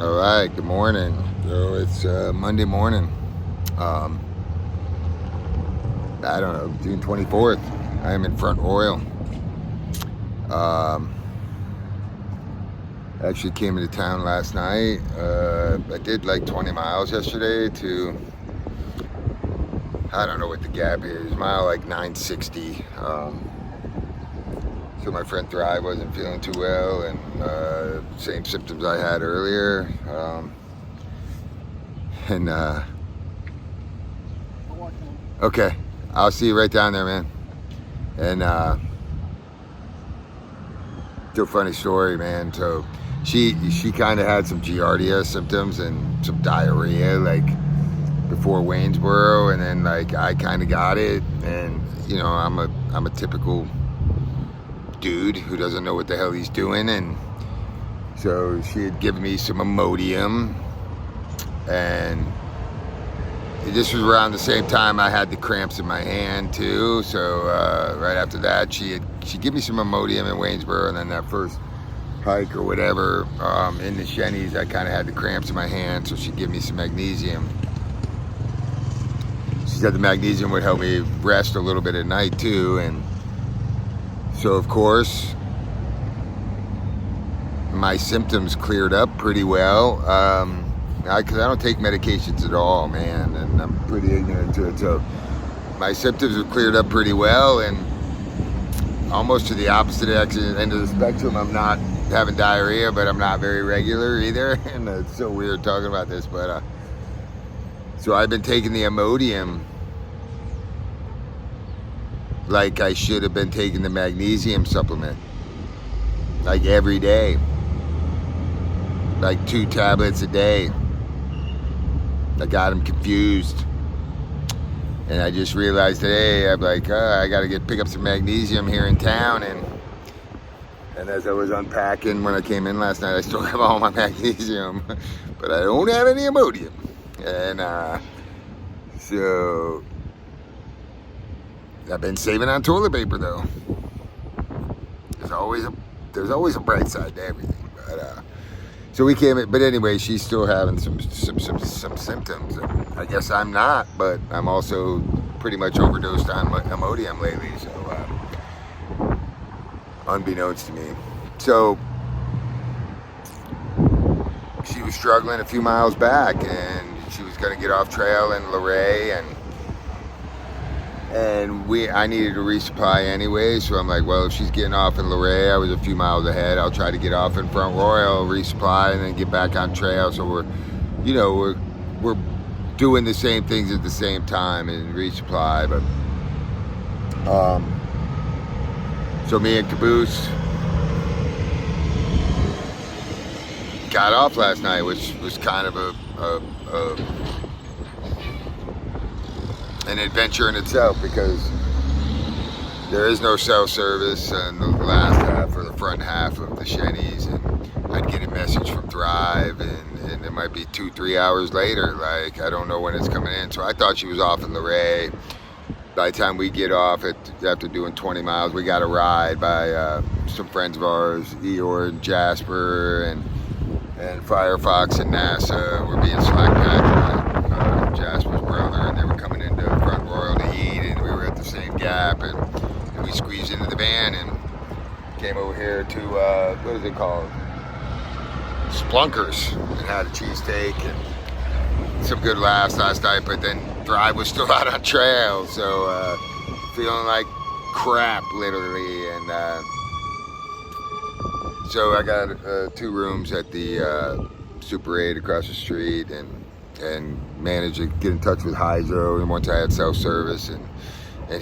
All right, good morning. So it's Monday morning. I don't know, June 24th. I am in Front Royal. Actually came into town last night. I did like 20 miles yesterday to, I don't know what the gap is, mile like 960. So my friend Thrive wasn't feeling too well, and same symptoms I had earlier. Okay, I'll see you right down there, man. And it's a funny story, man. So she kind of had some Giardia symptoms and some diarrhea like before Waynesboro, and then like I kind of got it, and you know I'm a typical dude who doesn't know what the hell he's doing, and so she had given me some immodium, and this was around the same time I had the cramps in my hand too. So right after that, she gave me some immodium in Waynesboro, and then that first hike or whatever in the Shenies, I kind of had the cramps in my hand, so she'd give me some magnesium. She said the magnesium would help me rest a little bit at night too, and so of course my symptoms cleared up pretty well. Because I don't take medications at all, man, and I'm pretty ignorant to it. So my symptoms have cleared up pretty well, and almost to the opposite end of the spectrum. I'm not having diarrhea, but I'm not very regular either. And it's so weird talking about this, but so I've been taking the immodium like I should have been taking the magnesium supplement, like every day, like 2 tablets a day. I got him confused, and I just realized today, I'm like, I gotta pick up some magnesium here in town, and as I was unpacking when I came in last night, I still have all my magnesium, but I don't have any immodium, and so I've been saving on toilet paper though. There's always a bright side to everything, but so we came in, but anyway, she's still having some symptoms. And I guess I'm not, but I'm also pretty much overdosed on Imodium lately, so unbeknownst to me. So she was struggling a few miles back, and she was going to get off trail in Luray, and I needed to resupply anyway, so I'm like, well, if she's getting off in Luray, I was a few miles ahead, I'll try to get off in Front Royal, resupply, and then get back on trail. So we're doing the same things at the same time and resupply. But so me and Caboose got off last night, which was kind of an adventure in itself, because there is no cell service in the last half or the front half of the Shenies, and I'd get a message from Thrive, and it might be 2-3 hours later, like I don't know when it's coming in. So I thought she was off in Luray. By the time we get off after doing 20 miles, we got a ride by some friends of ours, Eeyore and Jasper and Firefox and NASA. We're being slack packed by Jasper's brother, and they were coming into Front Royal to eat, and we were at the same gap, and we squeezed into the van and came over here to what is it called? Splunkers, and had a cheesesteak and some good laughs last night. But then Thrive was still out on trail, so feeling like crap literally, and so I got 2 rooms at the Super 8 across the street, and managed to get in touch with Hydro, and once I had self-service, and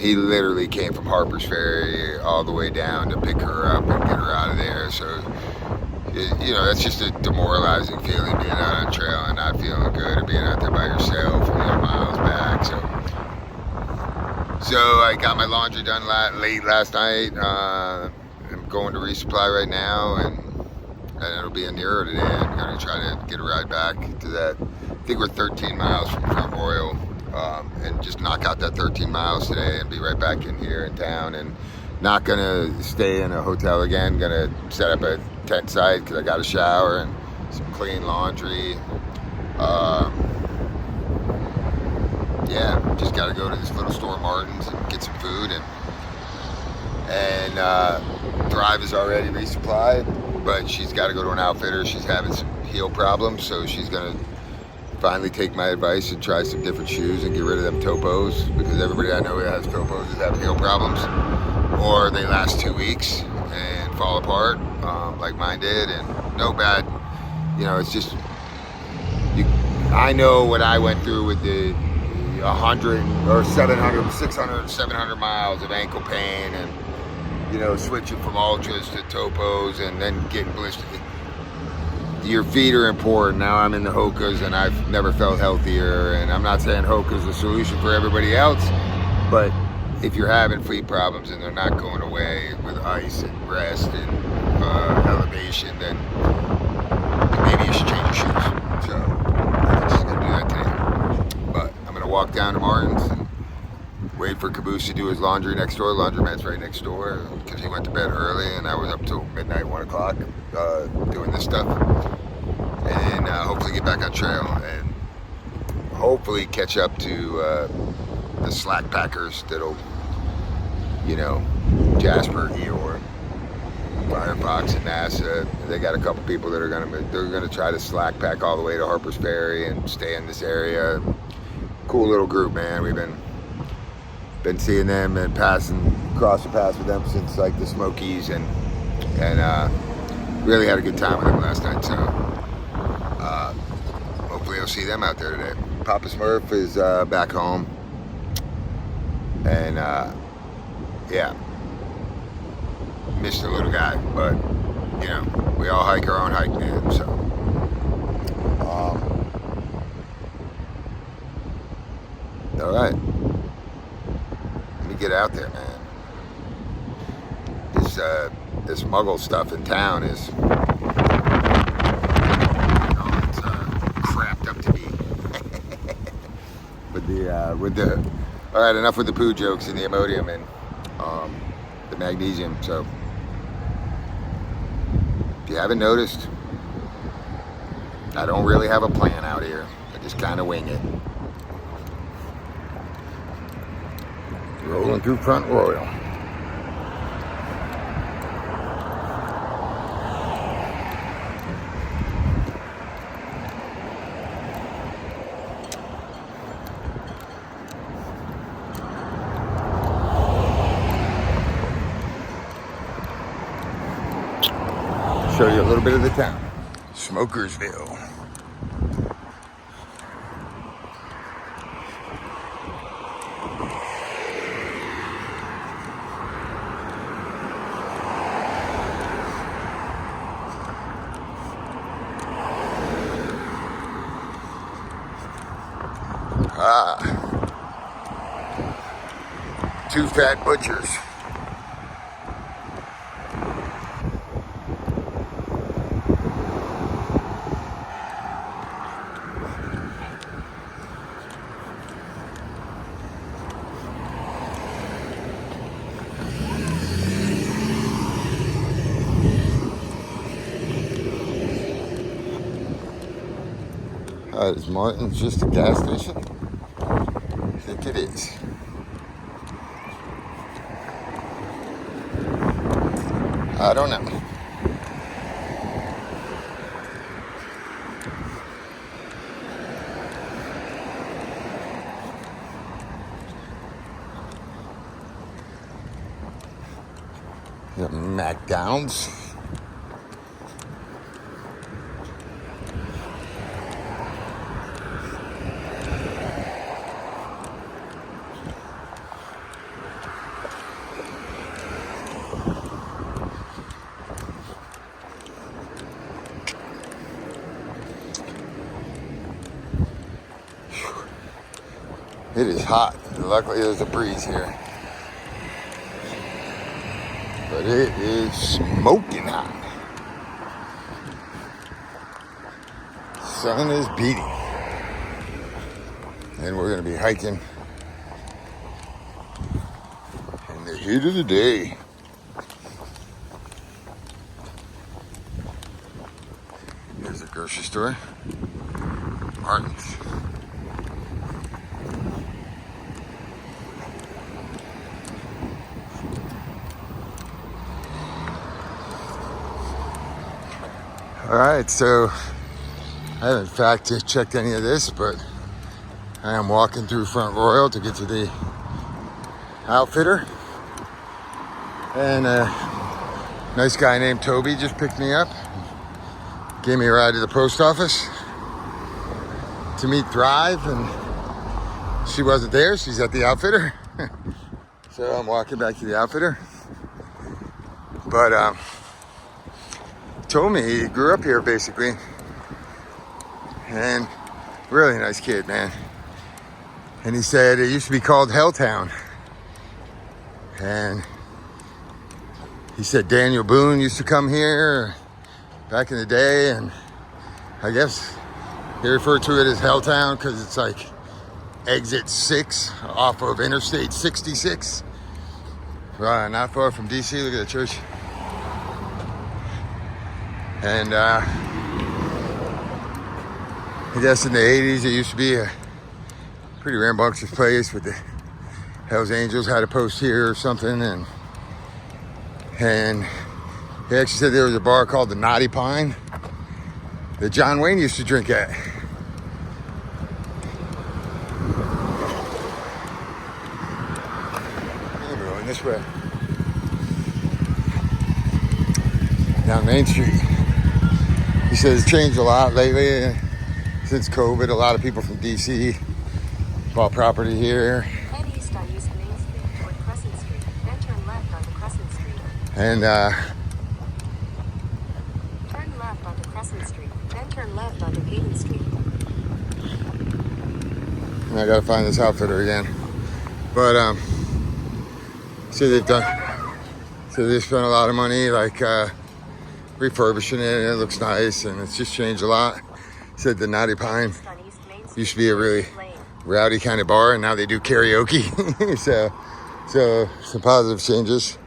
he literally came from Harper's Ferry all the way down to pick her up and get her out of there. So that's just a demoralizing feeling, being out on trail and not feeling good, or being out there by yourself, miles back. So I got my laundry done late last night. I'm going to resupply right now, and it'll be a nearer today. I'm going to try to get a ride back to that. I think we're 13 miles from Front Royal, and just knock out that 13 miles today and be right back in here in town, and not going to stay in a hotel again. Going to set up a tent site because I got a shower, and some clean laundry. Yeah, just got to go to this little store, Martin's, and get some food. And Drive is already resupplied, but she's got to go to an outfitter. She's having some heel problems, so she's going to finally take my advice and try some different shoes and get rid of them topos, because everybody I know who has topos is having heel problems, or they last 2 weeks and fall apart, like mine did. And no bad, it's just, I know what I went through with the 100 or 700, 600, 700 miles of ankle pain, and switching from ultras to topos and then getting blistered. Your feet are important. Now I'm in the Hokas, and I've never felt healthier. And I'm not saying Hoka's the solution for everybody else, but if you're having feet problems and they're not going away with ice and rest and elevation, then maybe you should change your shoes. So I'm just gonna do that today. But I'm gonna walk down to Martin's and wait for Caboose to do his laundry next door. Laundromat's right next door, because he went to bed early, and I was up till midnight, 1 o'clock, doing this stuff. And hopefully get back on trail and hopefully catch up to the slack packers that'll, Jasper, Eeyore, Firefox, and NASA. They got a couple people that are gonna try to slack pack all the way to Harper's Ferry and stay in this area. Cool little group, man. We've been seeing them and cross the paths with them since like the Smokies, and really had a good time with them last night. So hopefully I'll see them out there today. Papa Smurf is back home, and yeah, missed the little guy, but we all hike our own hike, man. So all right, let me get out there, man. This Muggle stuff in town is, it's crapped up to be. All right, enough with the poo jokes and the immodium and the magnesium. So if you haven't noticed, I don't really have a plan out here. I just kind of wing it. Rolling through Front Royal. Show you a little bit of the town. Smokersville. Two fat butchers. Is Martin's just a gas station? I think it is. I don't know. The McDowns. It is hot. Luckily there's a breeze here. But it is smoking hot. Sun is beating. And we're going to be hiking in the heat of the day. Here's a girl. store. Martin's. Alright, so I haven't fact checked any of this, but I am walking through Front Royal to get to the outfitter. And a nice guy named Toby just picked me up, gave me a ride to the post office to meet Thrive, and she wasn't there. She's at the outfitter. So I'm walking back to the outfitter. But told me he grew up here basically, and really nice kid, man. And he said it used to be called Helltown, and he said Daniel Boone used to come here back in the day, and I guess they refer to it as Helltown because it's like exit 6 off of Interstate 66. Not far from DC. Look at the church. And I guess in the 80s it used to be a pretty rambunctious place with the Hells Angels had a post here or something, and he actually said there was a bar called the Naughty Pine that John Wayne used to drink at. I'm going this way. Down Main Street. He says it's changed a lot lately. Since COVID, a lot of people from DC bought property here. Head east on East Main Street toward Crescent Street, then turn left onto Crescent Street. And turn left onto Crescent Street, then turn left onto Pagans Street. I gotta find this outfitter again. But so they spent a lot of money like refurbishing it, and it looks nice, and it's just changed a lot. Said the Naughty Pine used to be a really rowdy kind of bar, and now they do karaoke. so some positive changes,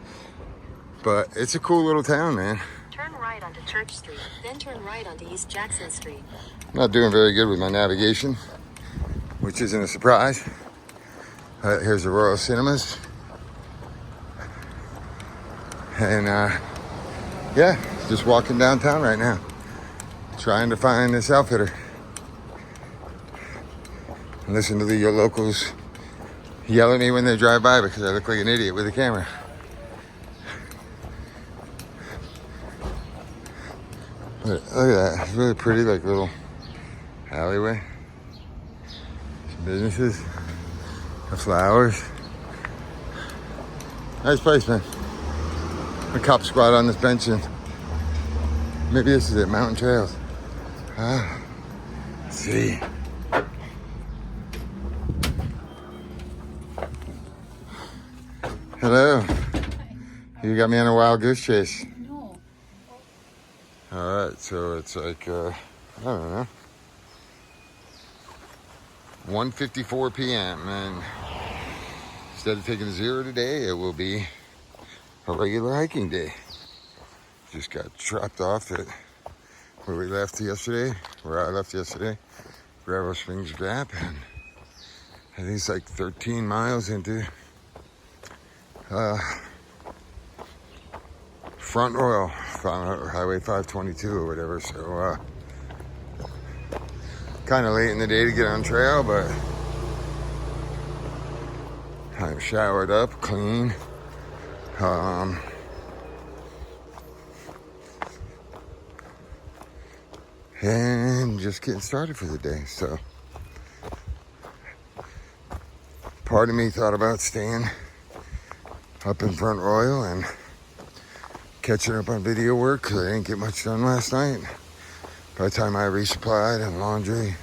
but it's a cool little town, man. Turn right onto Church Street, then turn right onto East Jackson Street. I'm not doing very good with my navigation, which isn't a surprise. Here's the Royal Cinemas, and yeah, just walking downtown right now, trying to find this outfitter. And listen to the locals yell at me when they drive by because I look like an idiot with a camera. But look at that, it's really pretty, like little alleyway. Some businesses, the flowers. Nice place, man. A cop squad on this bench, and maybe this is it, Mountain Trails. Let's see. Hello. You got me on a wild goose chase. No. Alright, so it's like, I don't know, 1:54 p.m. and instead of taking a 0 today, it will be a regular hiking day. Just got dropped off at where I left yesterday, Gravel Springs Gap, and I think it's like 13 miles into Front Royal, Highway 522 or whatever, so kind of late in the day to get on trail, but I'm showered up, clean. And just getting started for the day. So part of me thought about staying up in Front Royal and catching up on video work because I didn't get much done last night. By the time I resupplied and laundry,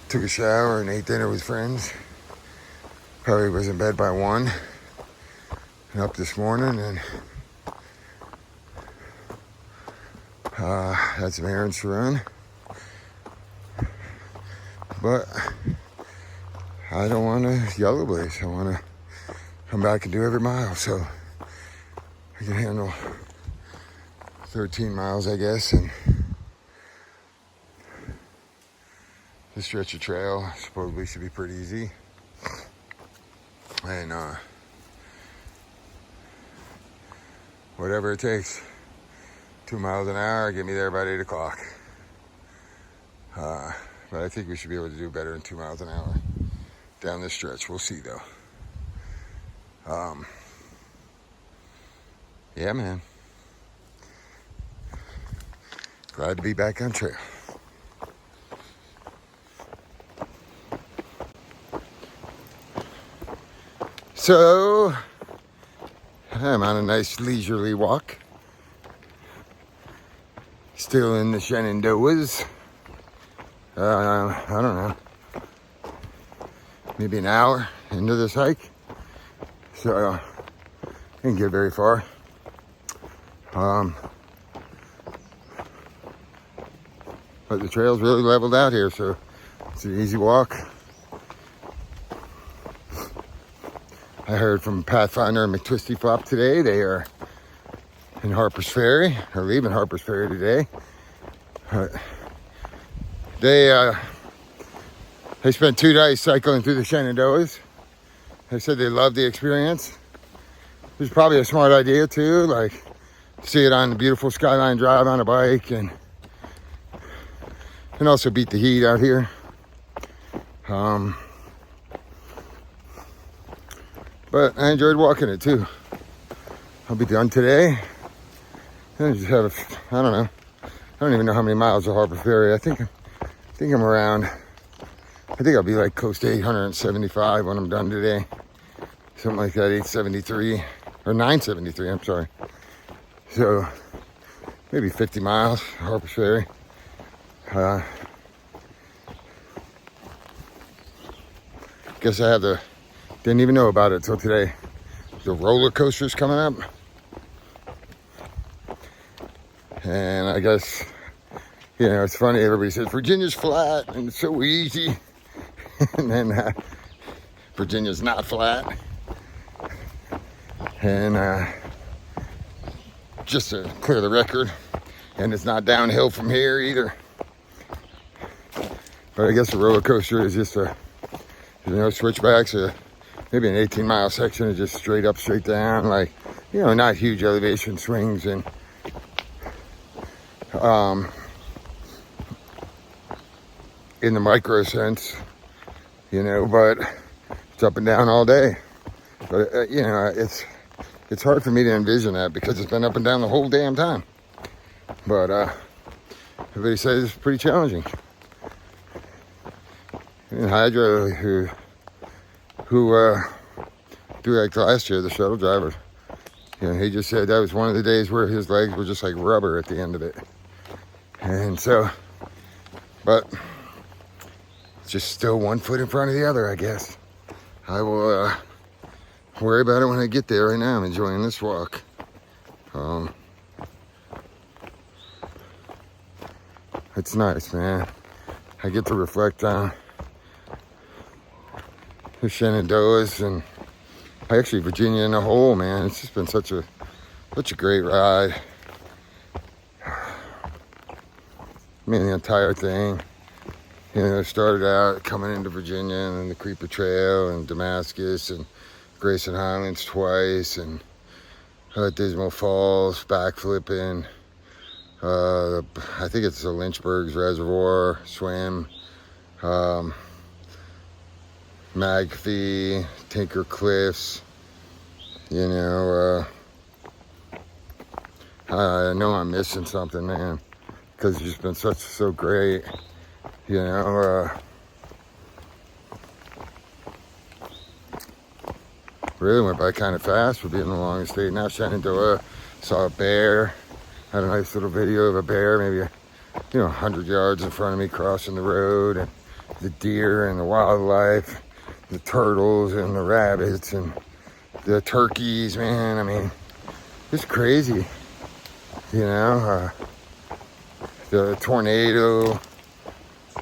took a shower and ate dinner with friends, probably was in bed by 1 and up this morning, and had some errands to run. But I don't want to yellow blaze. I want to come back and do every mile, so I can handle 13 miles, I guess, and This stretch of trail supposedly should be pretty easy. And whatever it takes, 2 miles an hour, get me there about 8 o'clock. But I think we should be able to do better than 2 miles an hour down this stretch. We'll see though. Yeah, man. Glad to be back on trail. So, I'm on a nice leisurely walk. Still in the Shenandoahs. I don't know. Maybe an hour into this hike. So, didn't get very far. But the trail's really leveled out here, so it's an easy walk. I heard from Pathfinder and McTwisty Flop today. They are in Harper's Ferry, or leaving Harper's Ferry today. They spent 2 days cycling through the Shenandoahs. They said they loved the experience. It was probably a smart idea too, like see it on the beautiful Skyline Drive on a bike and also beat the heat out here. But I enjoyed walking it too. I'll be done today. I just have, I don't know. I don't even know how many miles to Harper Ferry. I think I'm around, I think I'll be like close to 875 when I'm done today. Something like that, 873, or 973, I'm sorry. So, maybe 50 miles, Harper Ferry. Guess I have didn't even know about it till today. The roller coaster's coming up. And I guess, it's funny, everybody says Virginia's flat and it's so easy. And then Virginia's not flat. And just to clear the record, and it's not downhill from here either. But I guess the roller coaster is just switchbacks, maybe an 18-mile section is just straight up, straight down, like, not huge elevation swings and in the micro sense, but it's up and down all day. But it's hard for me to envision that because it's been up and down the whole damn time. But everybody says it's pretty challenging. And Hydra, who Thru Hike last year, the shuttle driver, he just said that was one of the days where his legs were just like rubber at the end of it. And so, but it's just still 1 foot in front of the other, I guess. I will worry about it when I get there. Right now, I'm enjoying this walk. It's nice, man. I get to reflect on the Shenandoahs and actually Virginia in the whole, man. It's just been such a great ride. I mean, the entire thing. Started out coming into Virginia and then the Creeper Trail and Damascus and Grayson Highlands twice and Dismal Falls, backflipping. I think it's the Lynchburg's Reservoir, swim. McAfee, Tinker Cliffs, I know I'm missing something, man, because it's just been so great, really went by kind of fast for being the longest day. Now Shenandoah, saw a bear, had a nice little video of a bear, maybe 100 yards in front of me crossing the road, and the deer and the wildlife, the turtles and the rabbits and the turkeys, man. I mean, it's crazy, the tornado,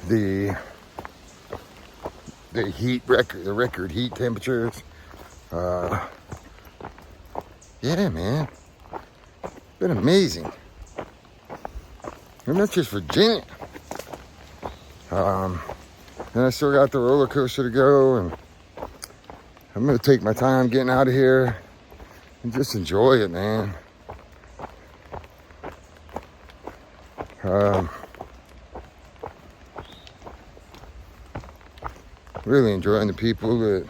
the record heat temperatures. Yeah, man, been amazing. And that's just Virginia. And I still got the roller coaster to go, and I'm gonna take my time getting out of here and just enjoy it, man. Really enjoying the people that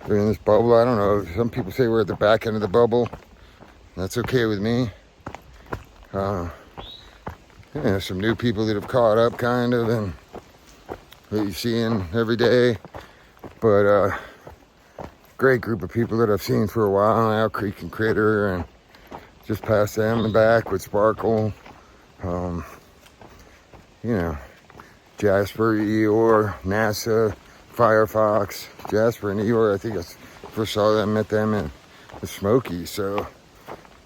are in this bubble. I don't know, some people say we're at the back end of the bubble. That's okay with me. Yeah, some new people that have caught up kind of and that you're seeing every day. But great group of people that I've seen for a while now, Creek and Critter, and just past them and back with Sparkle. You know, Jasper, Eeyore, NASA, Firefox, Jasper and Eeyore. I think I first saw them, met them in the Smokies. So,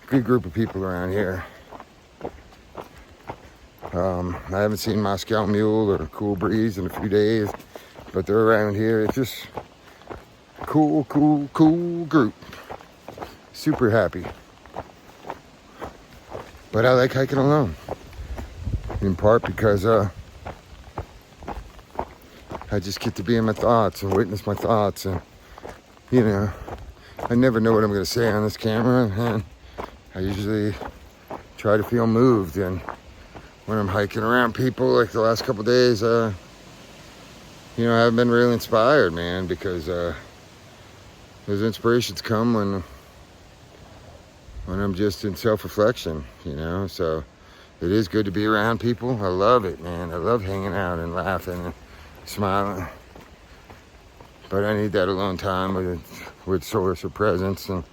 good group of people around here. I haven't seen Moscow Mule or Cool Breeze in a few days, but they're around here. It's just cool group. Super happy. But I like hiking alone. In part because I just get to be in my thoughts and witness my thoughts, and you know, I never know what I'm going to say on this camera, and I usually try to feel moved. And when I'm hiking around people like the last couple days, you know, I've been really inspired, man, because those inspirations come when I'm just in self-reflection, you know. So it is good to be around people. I love it, man. I love hanging out and laughing and smiling. But I need that alone time with source of presence, and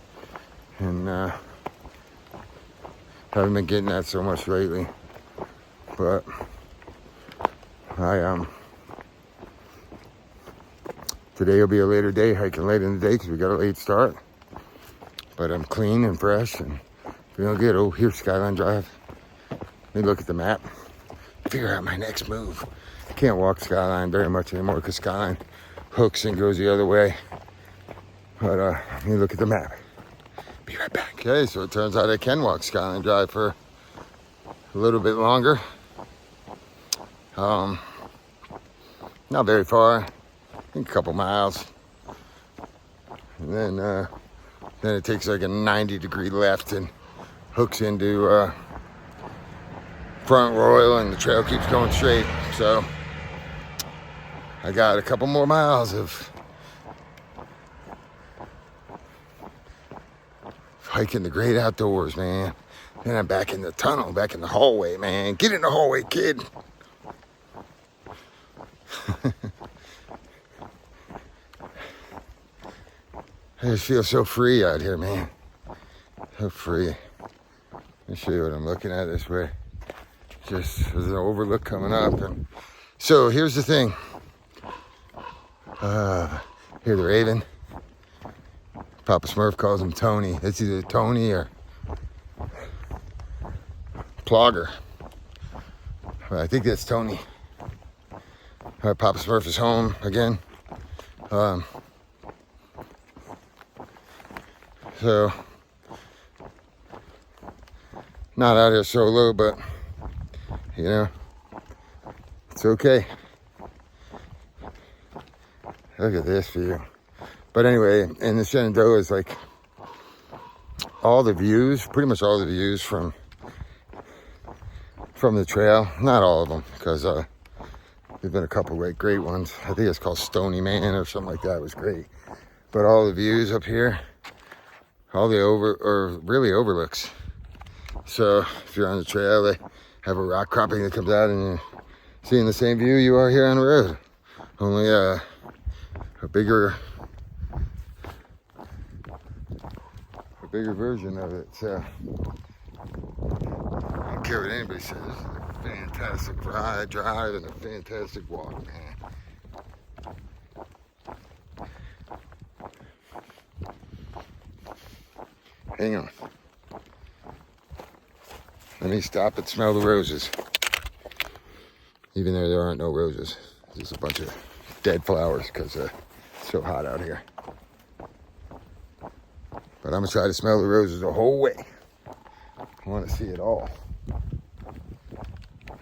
haven't been getting that so much lately. But today will be a later day, hiking late in the day because we got a late start. But I'm clean and fresh and feeling good. Oh, here's Skyline Drive. Let me look at the map, figure out my next move. Can't walk Skyline very much anymore because Skyline hooks and goes the other way. But let me look at the map. Be right back. Okay, so it turns out I can walk Skyline Drive for a little bit longer. Not very far, I think a couple miles. And then it takes like a 90-degree left and hooks into Front Royal, and the trail keeps going straight. So I got a couple more miles of hiking the great outdoors, man. Then I'm back in the tunnel, back in the hallway, man. Get in the hallway, kid. I just feel so free out here, man. So free. Let me show you what I'm looking at this way. Just there's an overlook coming up, and so here's the thing. Hear the raven. Papa Smurf calls him Tony. It's either Tony or Plogger. But I think that's Tony. Papa Smurf is home again. So, not out here solo, but, you know, it's okay. Look at this view. But anyway, in the Shenandoah is like all the views, pretty much all the views from the trail. Not all of them, because there's been a couple of great ones. I think it's called Stony Man or something like that. It was great. But all the views up here, all the really overlooks. So if you're on the trail, they have a rock cropping that comes out and you're seeing the same view you are here on the road. Only a bigger version of it. So I don't care what anybody says. This is a fantastic drive and a fantastic walk, man. Hang on. Let me stop and smell the roses. Even though there aren't no roses. There's a bunch of dead flowers because it's so hot out here. But I'm going to try to smell the roses the whole way. I want to see it all.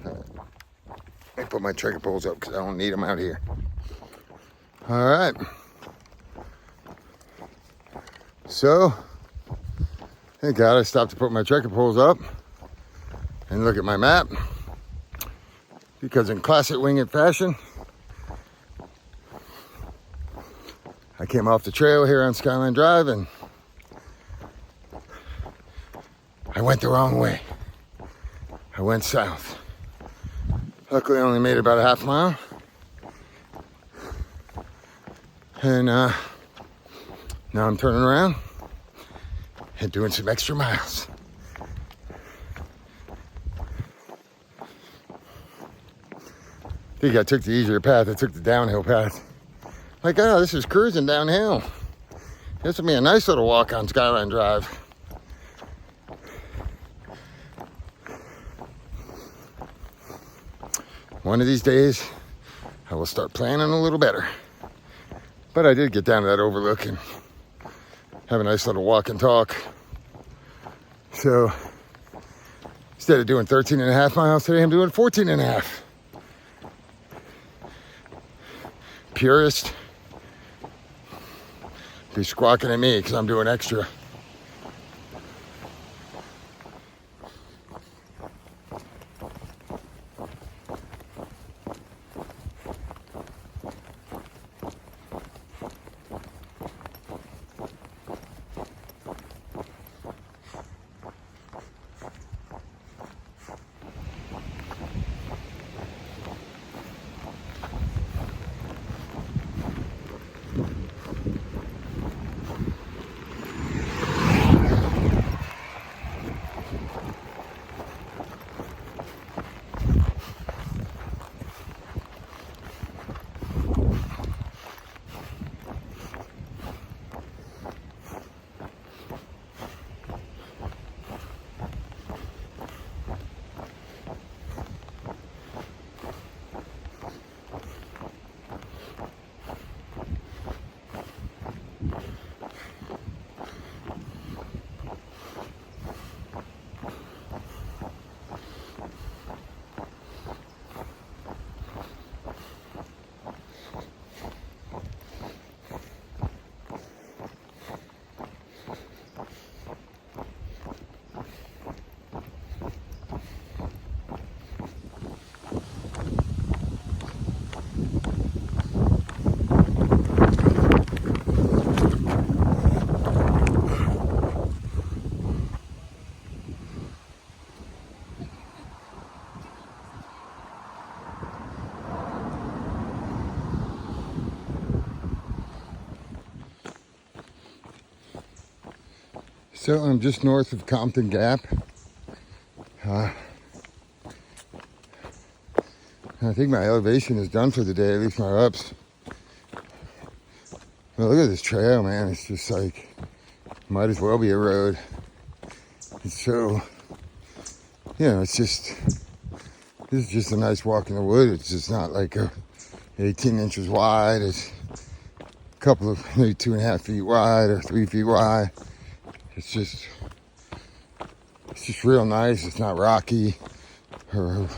Let me put my trekking poles up because I don't need them out here. All right. So, thank God I stopped to put my trekking poles up and look at my map, because in classic Wingit fashion, I came off the trail here on Skyline Drive and I went the wrong way. I went south. Luckily I only made about a half mile. And now I'm turning around and doing some extra miles. I think I took the easier path. I took the downhill path. Like, oh, this is cruising downhill. This will be a nice little walk on Skyline Drive. One of these days, I will start planning a little better. But I did get down to that overlook and have a nice little walk and talk. So instead of doing 13 and a half miles today, I'm doing 14 and a half. Purist, be squawking at me because I'm doing extra. So I'm just north of Compton Gap. I think my elevation is done for the day, at least my ups. But look at this trail, man. It's just like, might as well be a road. It's so, it's just, this is just a nice walk in the wood. It's just not like 18 inches wide. It's a couple of, maybe 2.5 feet wide or 3 feet wide. It's just real nice. It's not rocky or,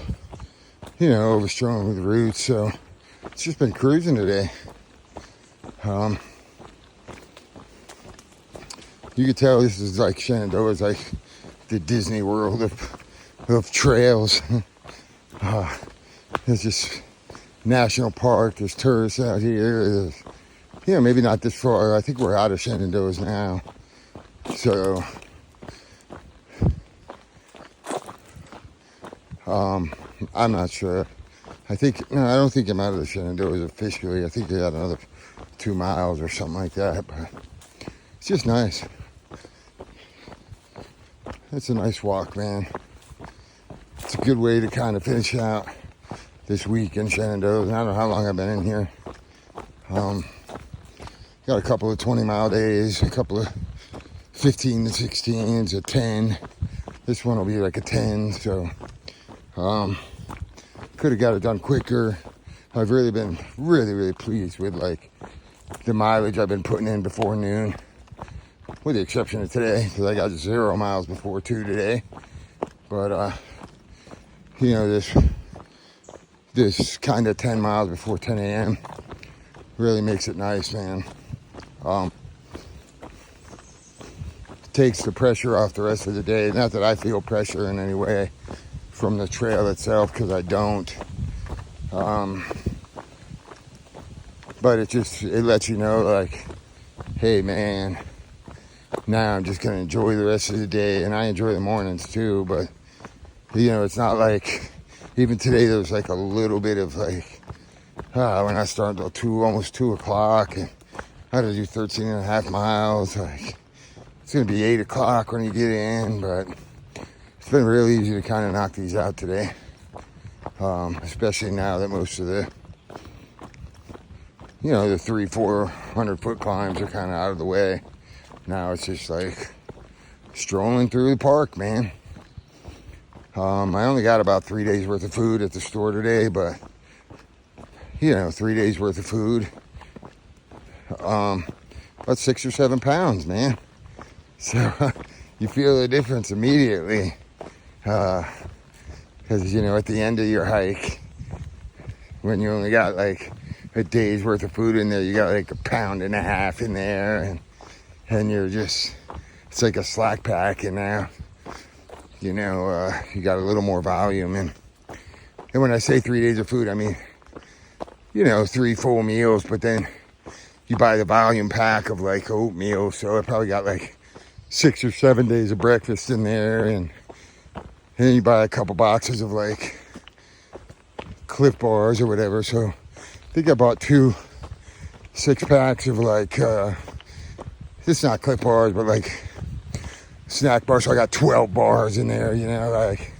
overstrung with roots. So it's just been cruising today. You could tell this is like Shenandoah is like the Disney World of trails. There's just national park. There's tourists out here. There's, maybe not this far. I think we're out of Shenandoah now. So, I'm not sure. I don't think I'm out of the Shenandoah officially. I think they got another 2 miles or something like that, but it's just nice. It's a nice walk, man. It's a good way to kind of finish out this week in Shenandoah. I don't know how long I've been in here. Got a couple of 20-mile days, a couple of 15 to 16s, a 10. This one will be like a 10, so could have got it done quicker. I've really been really pleased with like the mileage I've been putting in before noon, with the exception of today, because I got 0 miles before 2 today. But this kind of 10 miles before 10 a.m. Really makes it nice, man. Takes the pressure off the rest of the day. Not that I feel pressure in any way from the trail itself, because I don't. But it lets you know, like, hey man, now I'm just gonna enjoy the rest of the day. And I enjoy the mornings too, but you know, it's not like, even today there was like a little bit of like, when I started till almost 2 o'clock, and I had to do 13.5 miles. Like, it's gonna be 8 o'clock when you get in, but it's been real easy to kind of knock these out today. Especially now that most of the, you know, the 300-400 foot climbs are kind of out of the way. Now it's just like strolling through the park, man. I only got about 3 days worth of food at the store today, but you know, 3 days worth of food, about 6 or 7 pounds, man. So you feel the difference immediately, because you know, at the end of your hike, when you only got like a day's worth of food in there, you got like 1.5 pounds in there, and you're just, it's like a slack pack, and now, you know, you got a little more volume. And when I say 3 days of food, I mean, you know, 3 full meals, but then you buy the volume pack of like oatmeal, so I probably got like 6 or 7 days of breakfast in there, and then you buy a couple boxes of like Cliff Bars or whatever. So I think I bought 2 6-packs of like, it's not Cliff Bars, but like snack bars. So I got 12 bars in there, you know, like,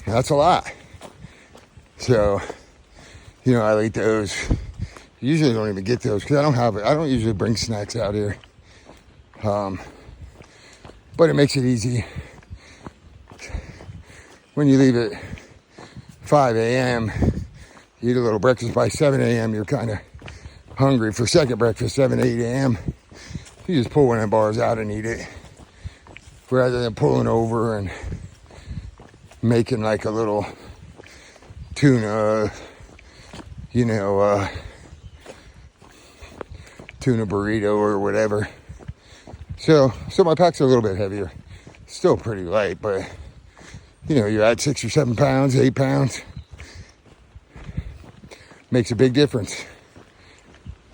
that's a lot. So, you know, I eat those. Usually don't even get those because I don't usually bring snacks out here. But it makes it easy. When you leave at 5 a.m., you eat a little breakfast by 7 a.m., you're kind of hungry for second breakfast, 7, 8 a.m. You just pull one of the bars out and eat it, rather than pulling over and making like a little tuna, you know, tuna burrito or whatever. So my pack's a little bit heavier. Still pretty light, but you know, you add 6 or 7 pounds, 8 pounds, makes a big difference.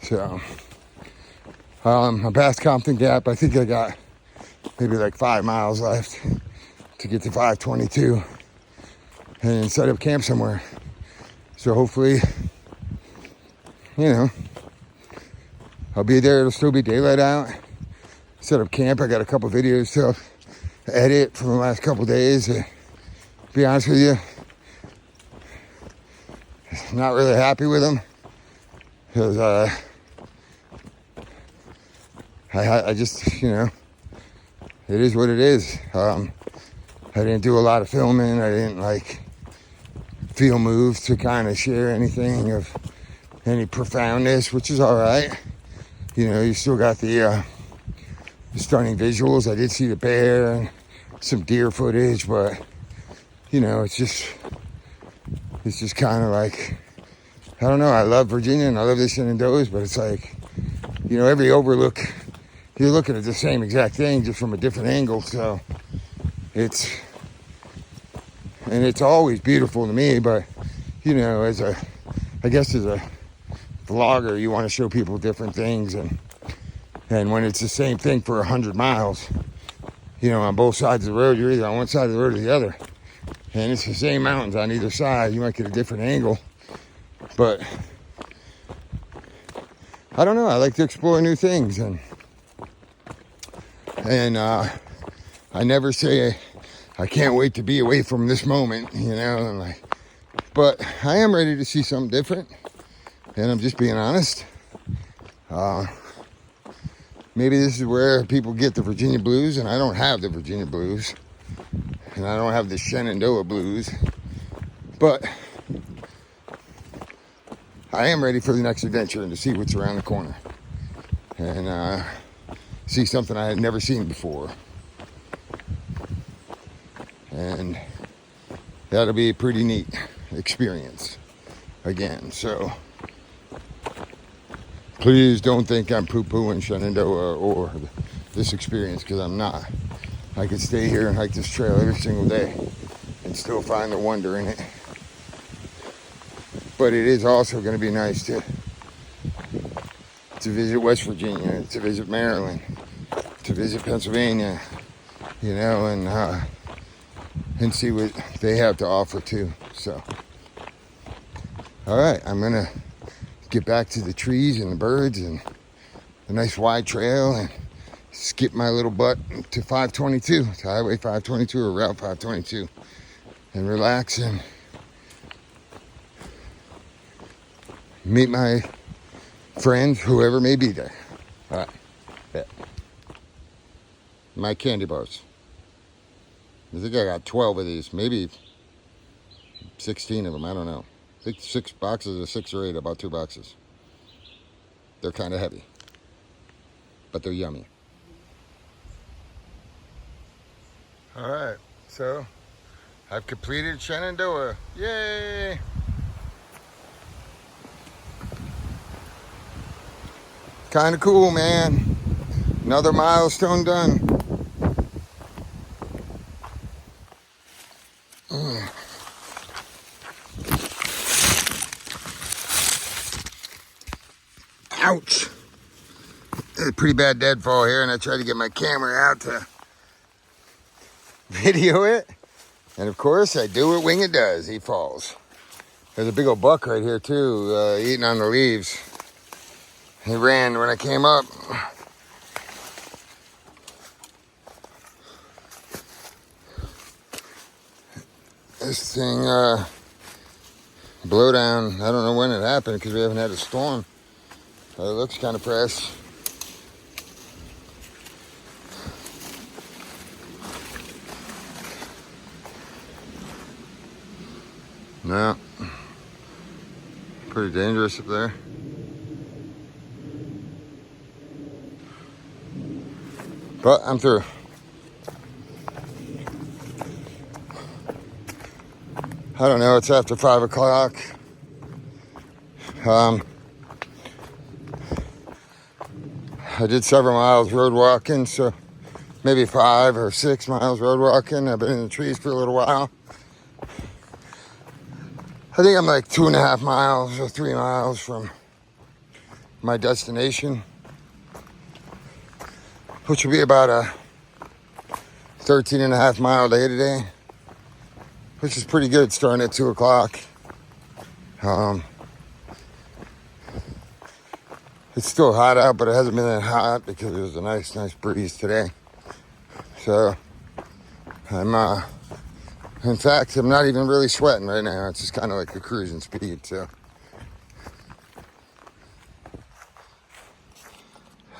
So I'm past Compton Gap. I think I got maybe like 5 miles left to get to 522 and set up camp somewhere. So hopefully, you know, I'll be there. It'll still be daylight out. Set up camp. I got a couple videos to edit from the last couple days. To be honest with you, not really happy with them because I just, you know, it is what it is. I didn't do a lot of filming. I didn't like feel moved to kind of share anything of any profoundness, which is all right. You know, you still got the stunning visuals. I did see the bear and some deer footage, but you know, it's just kind of like, I don't know. I love Virginia and I love the Shenandoahs, but it's like, you know, every overlook, you're looking at the same exact thing just from a different angle. So it's always beautiful to me, but you know, I guess as a vlogger, you want to show people different things, and when it's the same thing for 100 miles, you know, on both sides of the road, you're either on one side of the road or the other, and it's the same mountains on either side. You might get a different angle, but I don't know. I like to explore new things, and I never say I can't wait to be away from this moment, you know, and like, but I am ready to see something different, and I'm just being honest. Maybe this is where people get the Virginia blues, and I don't have the Virginia blues, and I don't have the Shenandoah blues, but I am ready for the next adventure and to see what's around the corner, and see something I had never seen before. And that'll be a pretty neat experience again. So please don't think I'm poo-pooing Shenandoah or this experience, because I'm not. I could stay here and hike this trail every single day and still find the wonder in it. But it is also going to be nice to visit West Virginia, to visit Maryland, to visit Pennsylvania, you know, and see what they have to offer too. So, all right, I'm gonna get back to the trees and the birds and the nice wide trail and skip my little butt to 522, to Highway 522 or Route 522, and relax and meet my friends, whoever may be there. All right, bet. My candy bars. I think I got 12 of these, maybe 16 of them, I don't know. I think 6 boxes or 6 or 8, about 2 boxes. They're kind of heavy, but they're yummy. All right, so I've completed Shenandoah. Yay! Kind of cool, man. Another milestone done. Ouch. A pretty bad deadfall here, and I tried to get my camera out to video it. And of course, I do what Wingit does. He falls. There's a big old buck right here too, eating on the leaves. He ran when I came up. This thing, blowdown, I don't know when it happened because we haven't had a storm. It looks kind of fresh. No. Pretty dangerous up there. But I'm through. I don't know, it's after 5 o'clock. I did several miles road walking, so maybe 5 or 6 miles road walking. I've been in the trees for a little while. I think I'm like 2.5 miles or 3 miles from my destination, which will be about a 13.5 mile day today, which is pretty good starting at 2 o'clock. It's still hot out, but it hasn't been that hot because it was a nice breeze today. So in fact, I'm not even really sweating right now. It's just kind of like a cruising speed. So,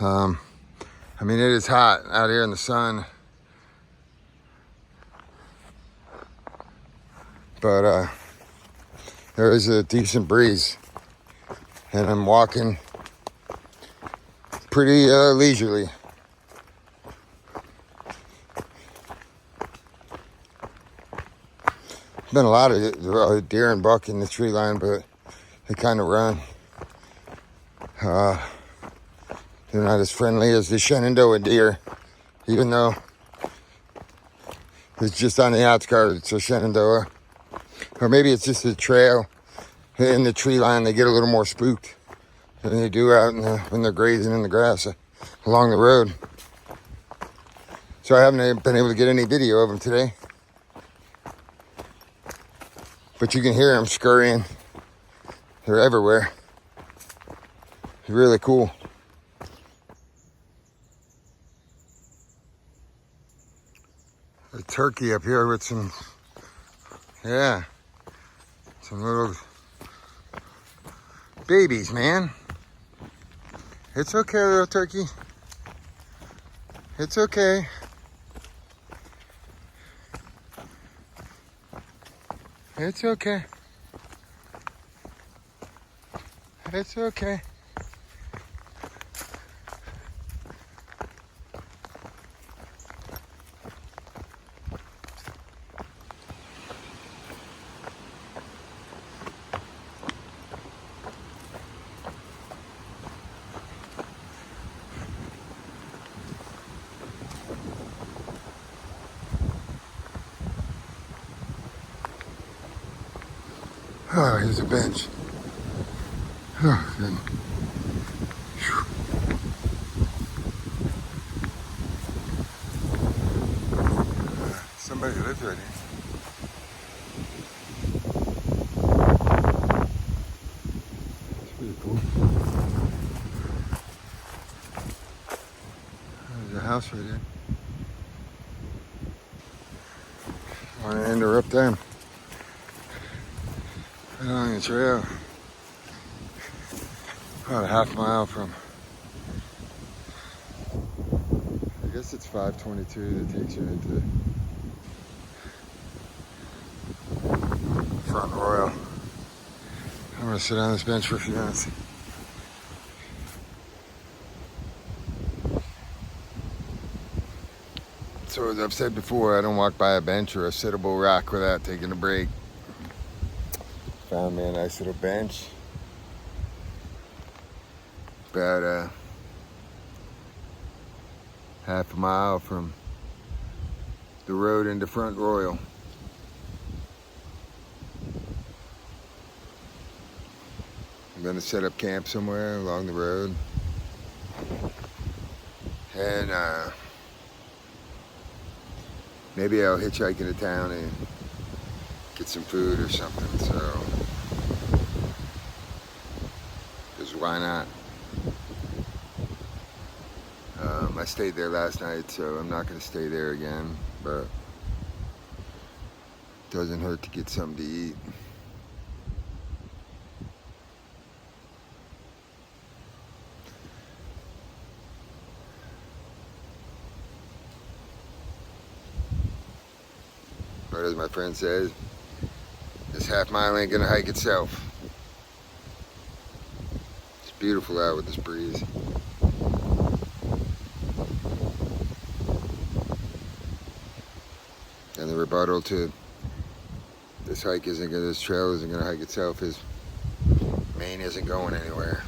I mean, it is hot out here in the sun, but there is a decent breeze, and I'm walking pretty leisurely. Been a lot of deer and buck in the tree line, but they kind of run. They're not as friendly as the Shenandoah deer, even though it's just on the outskirts of Shenandoah. Or maybe it's just the trail in the tree line. They get a little more spooked than they do out when they're grazing in the grass along the road. So I haven't been able to get any video of them today. But you can hear them scurrying. They're everywhere. It's really cool. A turkey up here with some little babies, man. It's okay, little turkey. It's okay. It's okay. It's okay. Oh, here's a bench. Oh, good. Somebody lives right here. It's pretty cool. There's a house right here. I want to interrupt them. Right along the trail. About a half mile from. I guess it's 522 that takes you into Front Royal. I'm gonna sit on this bench for a few minutes. So as I've said before, I don't walk by a bench or a sittable rock without taking a break. Found me a nice little bench. About half a mile from the road into Front Royal. I'm gonna set up camp somewhere along the road. And maybe I'll hitchhike into town and get some food or something, so. Because why not? I stayed there last night, so I'm not gonna stay there again, but it doesn't hurt to get something to eat. But as my friend says, this half mile ain't gonna hike itself. It's beautiful out with this breeze. And the rebuttal to this hike isn't gonna, this trail isn't gonna hike itself is Maine isn't going anywhere.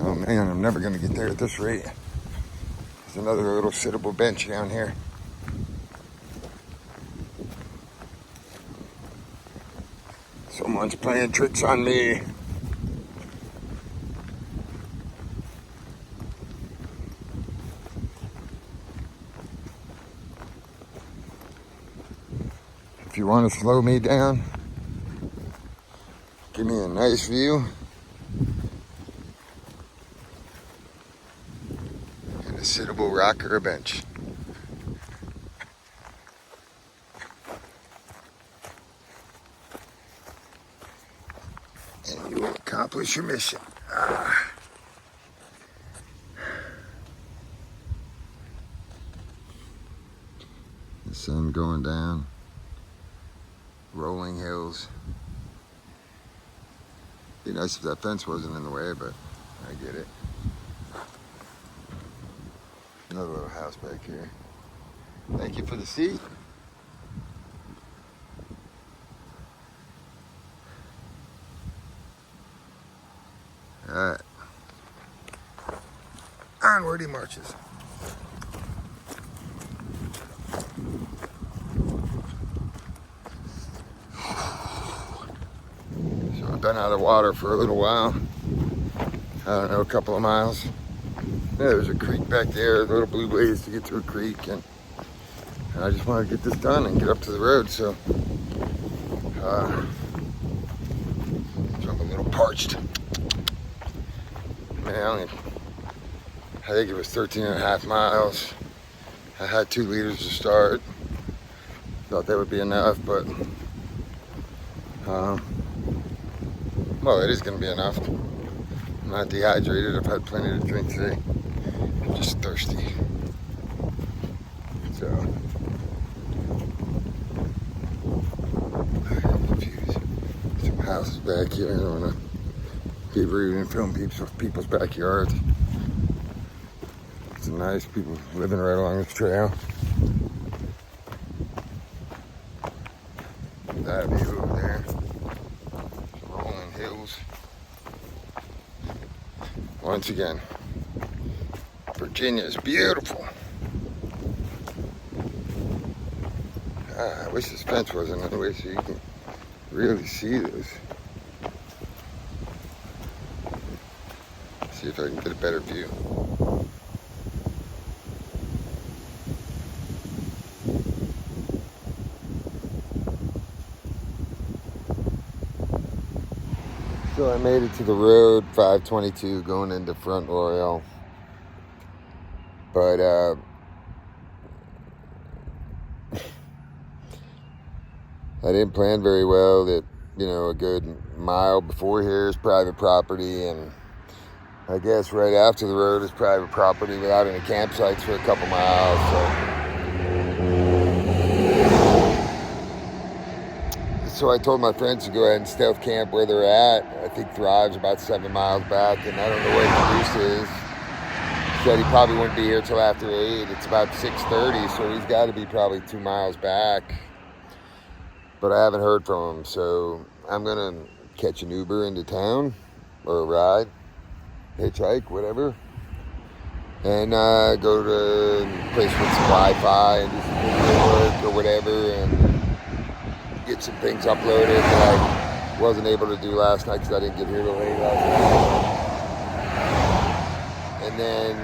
Oh man, I'm never gonna get there at this rate. There's another little sittable bench down here. Someone's playing tricks on me. If you want to slow me down, give me a nice view and a sittable rock or a bench. And you will accomplish your mission. The sun going down, rolling hills. Be nice if that fence wasn't in the way, but I get it. Another little house back here. Thank you for the seat. All right. Onward he marches. So I've been out of water for a little while. I don't know, a couple of miles. Yeah, there's a creek back there, little blue ways to get to a creek, and I just want to get this done and get up to the road, so I'm a little parched. Man, I think it was 13 and a half miles. I had 2 liters to start. Thought that would be enough, but well, it is going to be enough. I'm not dehydrated. I've had plenty to drink today. I'm just thirsty. So, confused. Some houses back here. I don't want to be rude and film people's backyards. It's nice people living right along this trail. That view over there. Rolling hills. Once again, Virginia is beautiful. I wish this fence wasn't in the way so you can really see this. See if I can get a better view. So I made it to the road, 522, going into Front Royal. But I didn't plan very well that, you know, a good mile before here is private property, and I guess right after the road is private property without any campsites for a couple miles. So I told my friends to go ahead and stealth camp where they're at. I think Thrive's about 7 miles back, and I don't know where Bruce is. He said he probably wouldn't be here till after 8. It's about 6:30, so he's got to be probably 2 miles back. But I haven't heard from him, so I'm going to catch an Uber into town, or a ride, hitchhike, whatever, and go to a place with some Wi-Fi and do some video work or whatever, and get some things uploaded that I wasn't able to do last night because I didn't get here till late last night. And then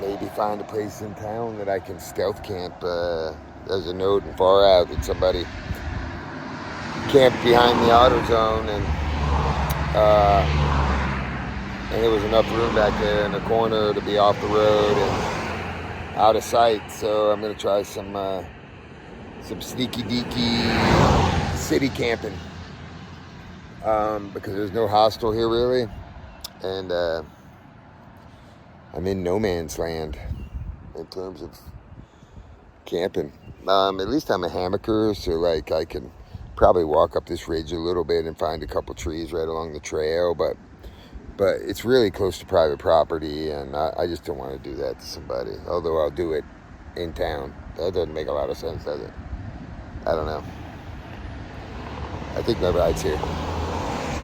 maybe find a place in town that I can stealth camp. There's a note in Far Out that somebody camped behind the AutoZone, and there was enough room back there in the corner to be off the road and out of sight. So I'm going to try some sneaky deaky city camping, because there's no hostel here really, and I'm in no man's land in terms of camping. At least I'm a hammocker, so like I can probably walk up this ridge a little bit and find a couple trees right along the trail, but it's really close to private property, and I just don't want to do that to somebody, although I'll do it in town. That doesn't make a lot of sense, does it? I don't know. I think my ride's here.